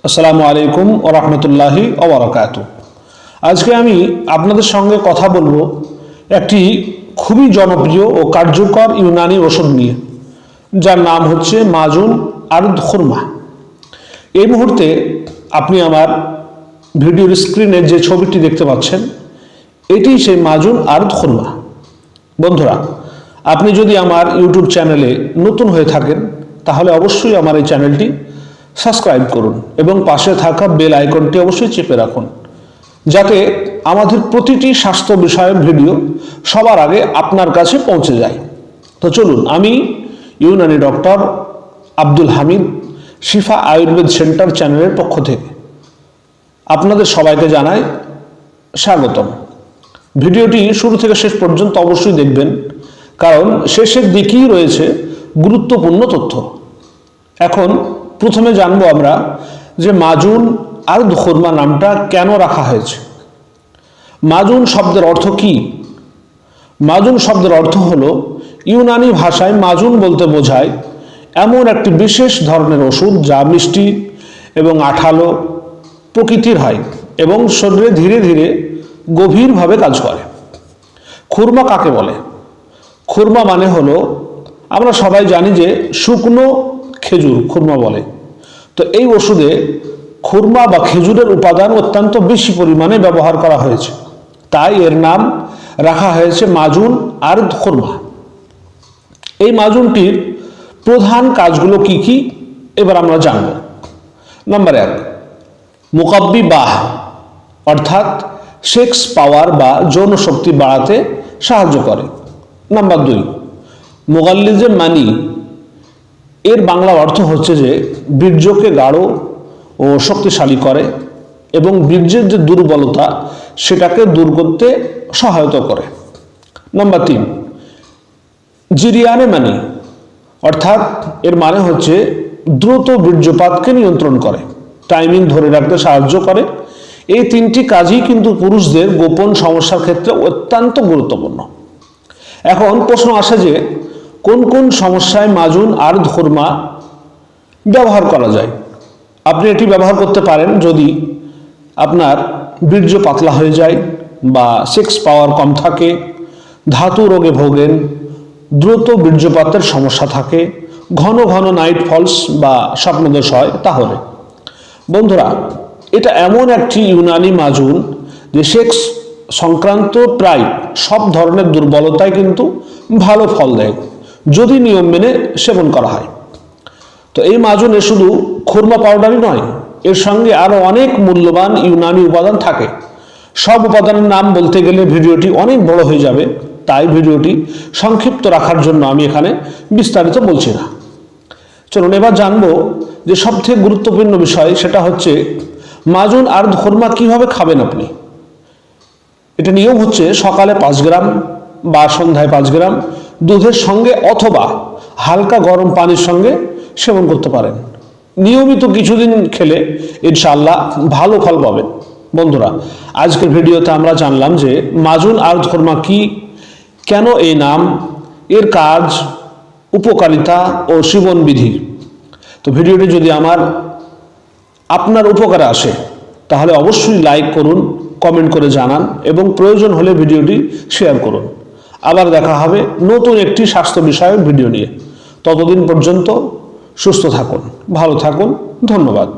আসসালামু আলাইকুম ওয়া রাহমাতুল্লাহি ওয়া বারাকাতুহু। আজকে আমি আপনাদের সঙ্গে কথা বলবো একটি খুবই জনপ্রিয় ও কার্যকর ইউনানি ওষুধ নিয়ে, যার নাম হচ্ছে মাজুন আরদ খুরমা। এই মুহূর্তে আপনি আমার ভিডিওর স্ক্রিনে যে ছবিটি দেখতে পাচ্ছেন, এটি সেই মাজুন আরদ খুরমা। বন্ধুরা, আপনি যদি আমার ইউটিউব চ্যানেলে নতুন হয়ে থাকেন তাহলে অবশ্যই আমার এই চ্যানেলটি সাবস্ক্রাইব করুন এবং পাশে থাকা বেল আইকনটি অবশ্যই চেপে রাখুন, যাতে আমাদের প্রতিটি স্বাস্থ্য বিষয়ক ভিডিও সবার আগে আপনার কাছে পৌঁছে যায়। তো চলুন, আমি ইউনানি ডক্টর আব্দুল হামিদ, শিফা আয়ুর্বেদ সেন্টার চ্যানেলের পক্ষ থেকে আপনাদের সবাইকে জানাই স্বাগতম। ভিডিওটি শুরু থেকে শেষ পর্যন্ত অবশ্যই দেখবেন, কারণ শেষের দিকেই রয়েছে গুরুত্বপূর্ণ তথ্য। এখন প্রথমে জানবো আমরা যে মাজুন আরদ খুরমা নামটা কেন রাখা হয়েছে। মাজুন শব্দের অর্থ কি? মাজুন শব্দের অর্থ হলো, ইউনানি ভাষায় মাজুন বলতে বোঝায় এমন একটি বিশেষ ধরনের ওষুধ যা মিষ্টি এবং আঠালো প্রকৃতির হয় এবং শরীরে ধীরে ধীরে গভীরভাবে কাজ করে। খুরমা কাকে বলে? খুরমা মানে হলো, আমরা সবাই জানি যে শুকনো খেজুর খুরমা বলে। তো এই ওষুধে খুরমা বা খেজুরের উপাদান অত্যন্ত বেশি পরিমাণে ব্যবহার করা হয়েছে, তাই এর নাম রাখা হয়েছে মাজুন আরদ খুরমা। এই মাজুনটির প্রধান কাজগুলো কি কি এবার আমরা জানব। নাম্বার 1, মুকাব্বি বাহ, অর্থাৎ সেক্স পাওয়ার বা যৌন শক্তি বাড়াতে সাহায্য করে। নাম্বার 2, মুগাল্লিজে মানি, এর বাংলা অর্থ হচ্ছে যে বীর্যকে গাঢ় ও শক্তিশালী করে এবং বীর্যের যে দুর্বলতা সেটাকে দূর করতে সহায়তা করে। নাম্বার 3, জিরিয়ানে মানি, অর্থাৎ এর মানে হচ্ছে দ্রুত বীর্যপাতকে নিয়ন্ত্রণ করে, টাইমিং ধরে রাখতে সাহায্য করে। এই তিনটি কাজই কিন্তু পুরুষদের গোপন সমস্যার ক্ষেত্রে অত্যন্ত গুরুত্বপূর্ণ। এখন প্রশ্ন আসে যে কোন কোন সমস্যায় মাজুন আরদ খুরমা ব্যবহার করা যায়। আপনি এটি ব্যবহার করতে পারেন যদি আপনার বীর্য পাতলা হয়ে যায় বা সেক্স পাওয়ার কম থাকে, ধাতু রোগে ভোগেন, দ্রুত বীর্যপাতের সমস্যা থাকে, ঘন ঘন নাইট ফলস বা স্বপ্নদোষ হয় তাহলে। বন্ধুরা, এটা এমন একটি ইউনানি মাজুন যে সেক্স সংক্রান্ত প্রায় সব ধরনের দুর্বলতায় কিন্তু ভালো ফল দেয় যদি নিয়ম মেনে সেবন করা হয়। তো এই মাজুনে শুধু খুরমা পাউডারই নয়, এর সঙ্গে আরো অনেক মূল্যবান ইউনানি উপাদান থাকে। সব উপাদানের নাম বলতে গেলে ভিডিওটি অনেক বড় হয়ে যাবে, তাই ভিডিওটি সংক্ষিপ্ত রাখার জন্য আমি এখানে বিস্তারিত বলছি না। চলুন এবার জানবো যে সবথেকে গুরুত্বপূর্ণ বিষয়, সেটা হচ্ছে মাজুন আরদ খুরমা কিভাবে খাবেন আপনি। এটা নিয়ম হচ্ছে সকালে 5 গ্রাম বা সন্ধ্যায় 5 গ্রাম দুধের সঙ্গে অথবা হালকা গরম পানির সঙ্গে সেবন করতে পারেন। নিয়মিত কিছুদিন খেলে ইনশাআল্লাহ ভালো ফল পাবেন। বন্ধুরা, আজকের ভিডিওতে আমরা জানলাম যে মাজুন আরদ খুরমা কি, কেন এই নাম, এর কাজ, উপকারিতা ও সেবন বিধি। তো ভিডিওটি যদি আপনার উপকারে আসে তাহলে অবশ্যই লাইক করুন, কমেন্ট করে জানান এবং প্রয়োজন হলে ভিডিওটি শেয়ার করুন। আবার দেখা হবে নতুন একটি স্বাস্থ্য বিষয়ক ভিডিও নিয়ে। ততদিন পর্যন্ত সুস্থ থাকুন, ভালো থাকুন। ধন্যবাদ।